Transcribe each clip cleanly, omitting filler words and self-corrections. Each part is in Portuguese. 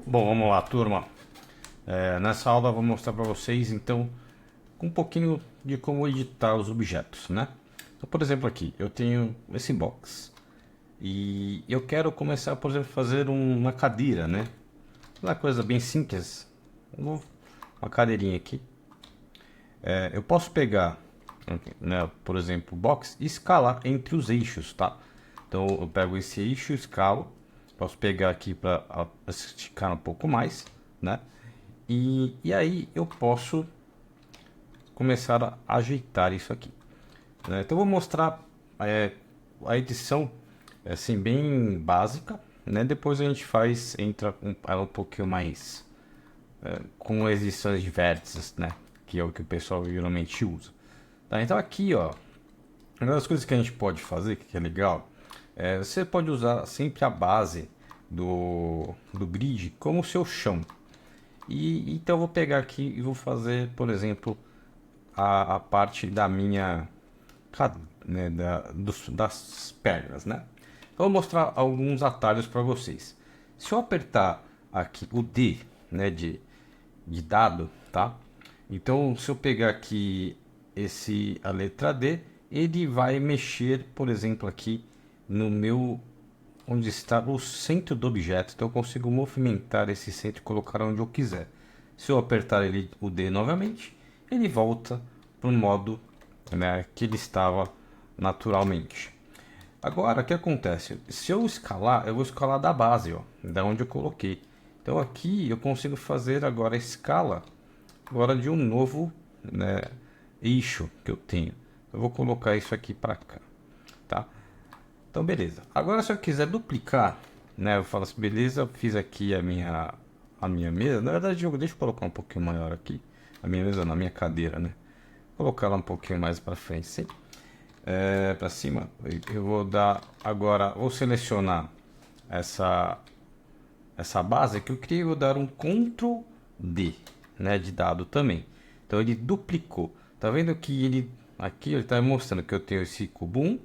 Bom, vamos lá, turma. Nessa aula eu vou mostrar para vocês, então, um pouquinho de como editar os objetos, né? Então, por exemplo, aqui eu tenho esse box e eu quero começar, por exemplo, a fazer uma cadeira, né? Uma coisa bem simples, uma cadeirinha aqui. Eu posso pegar, né, por exemplo, o box e escalar entre os eixos, tá? Então eu pego esse eixo, escalo, posso pegar aqui para esticar um pouco mais, né? E aí eu posso começar a ajeitar isso aqui, né? Então eu vou mostrar é, a edição assim bem básica, né? Depois a gente entra com ela um pouquinho mais com edições de vértices, né? Que é o que o pessoal geralmente usa. Tá? Então aqui, ó, uma das coisas que a gente pode fazer, que é legal, você pode usar sempre a base do grid como seu chão. E então eu vou pegar aqui e vou fazer, por exemplo, a parte da minha, né, das pernas, né? Então, eu vou mostrar alguns atalhos para vocês. Se eu apertar aqui o D, né, de dado, tá? Então, se eu pegar aqui a letra D, ele vai mexer, por exemplo, aqui no meu onde está o centro do objeto. Então eu consigo movimentar esse centro e colocar onde eu quiser. Se eu apertar o D novamente, ele volta para o modo, né, que ele estava naturalmente. Agora, o que acontece? Se eu escalar, eu vou escalar da base, ó, da onde eu coloquei. Então aqui eu consigo fazer agora a escala agora de um novo, né, eixo que eu tenho. Eu vou colocar isso aqui para cá, tá? Então, beleza. Agora, se eu quiser duplicar, né? Eu falo assim, beleza, fiz aqui a minha mesa. Na verdade, deixa eu colocar um pouquinho maior aqui. A minha mesa, na minha cadeira, né? Colocar ela um pouquinho mais para frente, sim. Para cima. Eu vou dar agora, vou selecionar essa essa base que eu criei. Vou dar um Ctrl D, né? De dado também. Então ele duplicou. Tá vendo que ele aqui ele está mostrando que eu tenho esse cubo 1,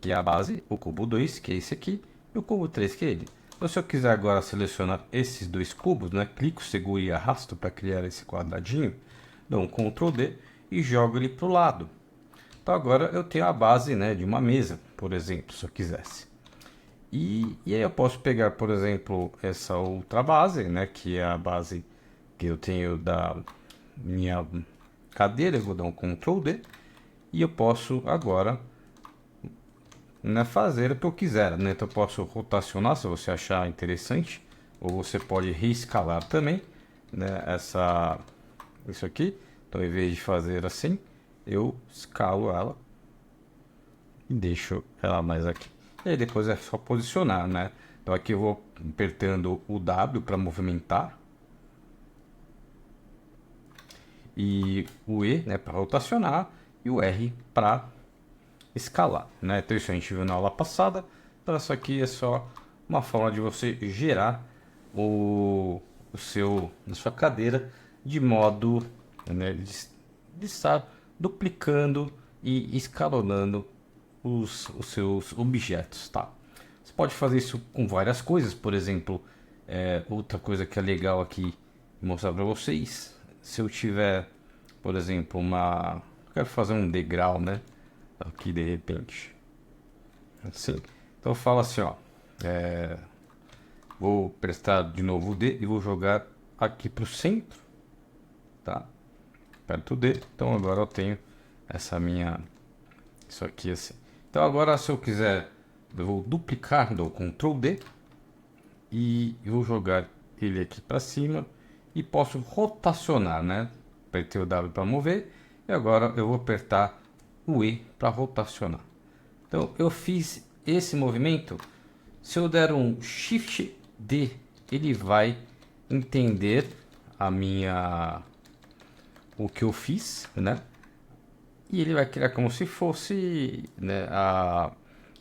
que é a base, o cubo 2, que é esse aqui, e o cubo 3, que é ele. Então, se eu quiser agora selecionar esses dois cubos, né, clico, seguro e arrasto para criar esse quadradinho, dou um Ctrl D e jogo ele para o lado. Então agora eu tenho a base, né, de uma mesa, por exemplo, se eu quisesse. E aí eu posso pegar, por exemplo, essa outra base, né, que é a base que eu tenho da minha cadeira. Eu vou dar um Ctrl D e eu posso agora, né, fazer o que eu quiser, né? Então eu posso rotacionar se você achar interessante, ou você pode reescalar também, né? Isso aqui. Então, em vez de fazer assim, eu escalo ela e deixo ela mais aqui. E aí depois é só posicionar, né? Então aqui eu vou apertando o W para movimentar e o E, né, para rotacionar, e o R para escalar, né? Então isso a gente viu na aula passada. Então isso aqui é só uma forma de você gerar a sua cadeira de modo, né, de estar duplicando e escalonando os seus objetos, tá? Você pode fazer isso com várias coisas. Por exemplo, outra coisa que é legal aqui mostrar para vocês, se eu tiver, por exemplo, quero fazer um degrau, né? Aqui de repente, assim. Então eu falo assim, ó, vou prestar de novo o D e vou jogar aqui para o centro, tá? Aperto o D. Então agora eu tenho isso aqui assim. Então agora, se eu quiser, eu vou duplicar, dou Ctrl D e vou jogar ele aqui para cima e posso rotacionar, né? Apertei o W para mover e agora eu vou apertar o E para rotacionar. Então eu fiz esse movimento. Se eu der um Shift D, ele vai entender o que eu fiz, né? E ele vai criar como se fosse, né,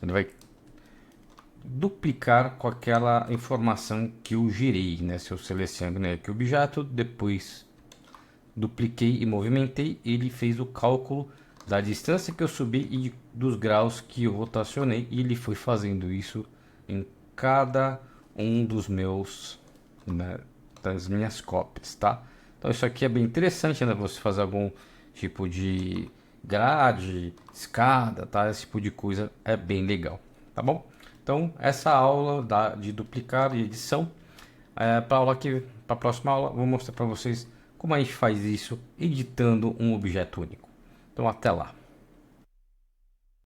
ele vai duplicar com aquela informação que eu girei, né? Se eu selecionei aqui o objeto, depois dupliquei e movimentei, ele fez o cálculo da distância que eu subi e dos graus que eu rotacionei, e ele foi fazendo isso em cada um dos meus, né, das minhas cópias, tá? Então isso aqui é bem interessante, né? Você fazer algum tipo de grade, escada, tá? Esse tipo de coisa é bem legal, tá bom? Então essa aula de duplicar e edição para aula que para a próxima aula vou mostrar para vocês como a gente faz isso editando um objeto único. Então até lá.